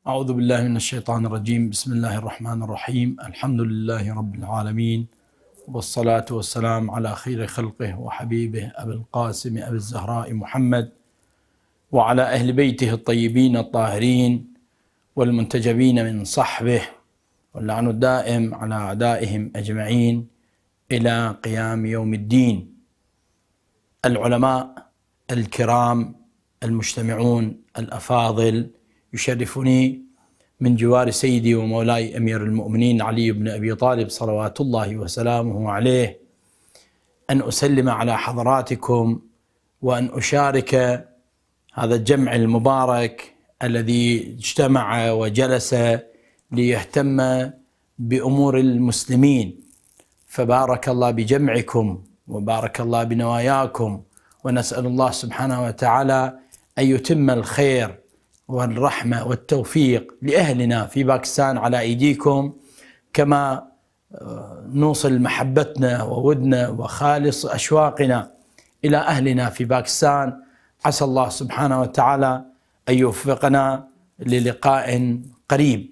أعوذ بالله من الشيطان الرجيم. بسم الله الرحمن الرحيم. الحمد لله رب العالمين، والصلاة والسلام على خير خلقه وحبيبه أبي القاسم أبي الزهراء محمد وعلى أهل بيته الطيبين الطاهرين والمنتجبين من صحبه، واللعن الدائم على أعدائهم أجمعين إلى قيام يوم الدين. العلماء الكرام المجتمعون الأفاضل، يشرفني من جوار سيدي ومولاي أمير المؤمنين علي بن أبي طالب صلوات الله وسلامه عليه أن أسلم على حضراتكم وأن أشارك هذا الجمع المبارك الذي اجتمع وجلس ليهتم بأمور المسلمين. فبارك الله بجمعكم وبارك الله بنواياكم، ونسأل الله سبحانه وتعالى أن يتم الخير والرحمة والتوفيق لأهلنا في باكستان على أيديكم، كما نوصل محبتنا وودنا وخالص أشواقنا إلى أهلنا في باكستان. عسى الله سبحانه وتعالى أن يوفقنا للقاء قريب.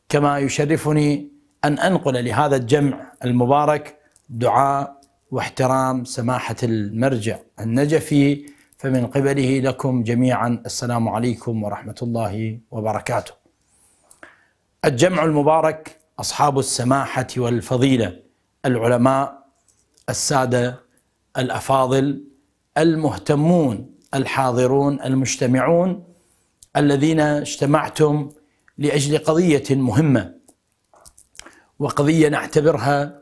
كما يشرفني أن أنقل لهذا الجمع المبارك دعاء واحترام سماحة المرجع النجفي، فمن قبله لكم جميعا السلام عليكم ورحمة الله وبركاته. الجمع المبارك أصحاب السماحة والفضيلة، العلماء السادة الأفاضل المهتمون الحاضرون المجتمعون، الذين اجتمعتم لأجل قضية مهمة، وقضية نعتبرها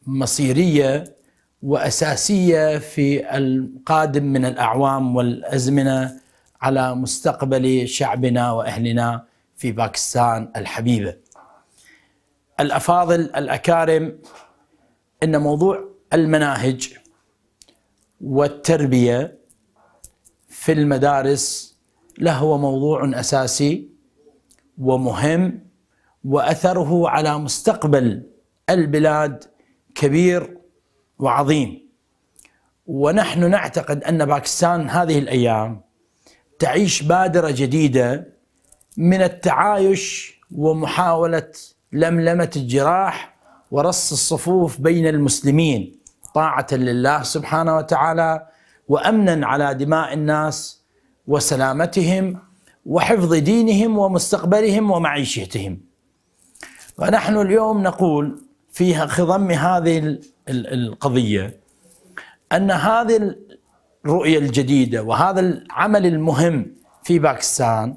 مصيرية وأساسية في القادم من الأعوام والأزمنة على مستقبل شعبنا وأهلنا في باكستان الحبيبة. الأفاضل الأكارم، إن موضوع المناهج والتربية في المدارس له موضوع أساسي ومهم، وأثره على مستقبل البلاد كبير وعظيم. ونحن نعتقد أن باكستان هذه الأيام تعيش بادرة جديدة من التعايش ومحاولة لملمة الجراح ورص الصفوف بين المسلمين، طاعة لله سبحانه وتعالى، وأمنا على دماء الناس وسلامتهم وحفظ دينهم ومستقبلهم ومعيشتهم. ونحن اليوم نقول في خضم هذه القضية أن هذه الرؤية الجديدة وهذا العمل المهم في باكستان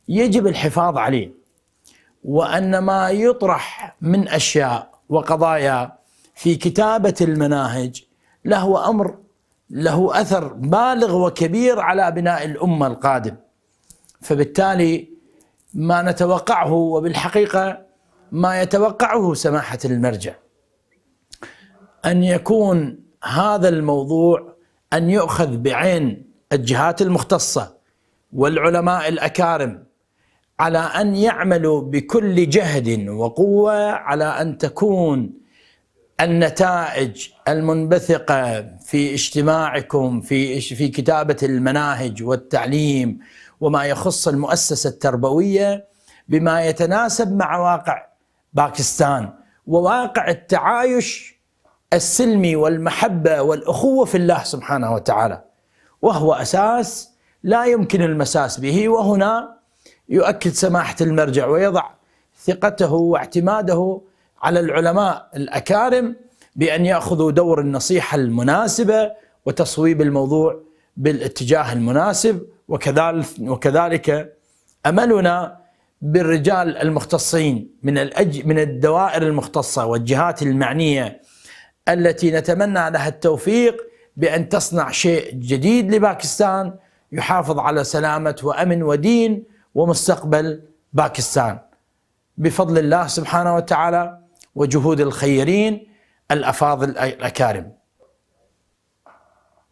يجب الحفاظ عليه، وأن ما يطرح من أشياء وقضايا في كتابة المناهج له أمر له أثر بالغ وكبير على بناء الأمة القادم. فبالتالي ما نتوقعه، وبالحقيقة ما يتوقعه سماحة المرجع، أن يكون هذا الموضوع أن يؤخذ بعين الجهات المختصة والعلماء الأكارم على أن يعملوا بكل جهد وقوة على أن تكون النتائج المنبثقة في اجتماعكم في كتابة المناهج والتعليم وما يخص المؤسسة التربوية بما يتناسب مع واقع باكستان وواقع التعايش السلمي والمحبة والأخوة في الله سبحانه وتعالى، وهو أساس لا يمكن المساس به. وهنا يؤكد سماحة المرجع ويضع ثقته واعتماده على العلماء الأكارم بأن يأخذوا دور النصيحة المناسبة وتصويب الموضوع بالاتجاه المناسب. وكذلك أملنا بالرجال المختصين من الدوائر المختصة والجهات المعنية التي نتمنى لها التوفيق بأن تصنع شيء جديد لباكستان يحافظ على سلامة وأمن ودين ومستقبل باكستان بفضل الله سبحانه وتعالى وجهود الخيرين الأفاضل الأكارم.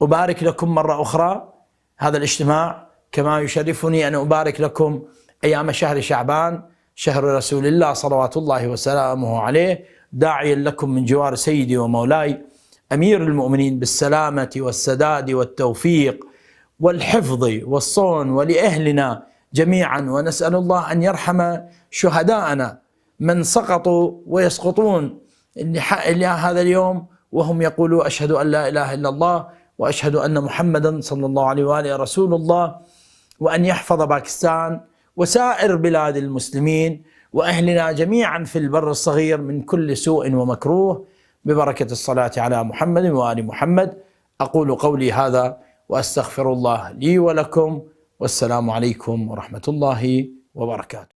أبارك لكم مرة أخرى هذا الاجتماع، كما يشرفني أن أبارك لكم أيام شهر شعبان، شهر رسول الله صلوات الله وسلامه عليه، داعيا لكم من جوار سيدي ومولاي أمير المؤمنين بالسلامة والسداد والتوفيق والحفظ والصون، ولأهلنا جميعا، ونسأل الله أن يرحم شهداءنا من سقطوا ويسقطون إلى هذا اليوم وهم يقولوا أشهد أن لا إله إلا الله وأشهد أن محمدا صلى الله عليه وآله رسول الله، وأن يحفظ باكستان وسائر بلاد المسلمين وأهلنا جميعا في البر الصغير من كل سوء ومكروه، ببركة الصلاة على محمد وآل محمد. أقول قولي هذا وأستغفر الله لي ولكم، والسلام عليكم ورحمة الله وبركاته.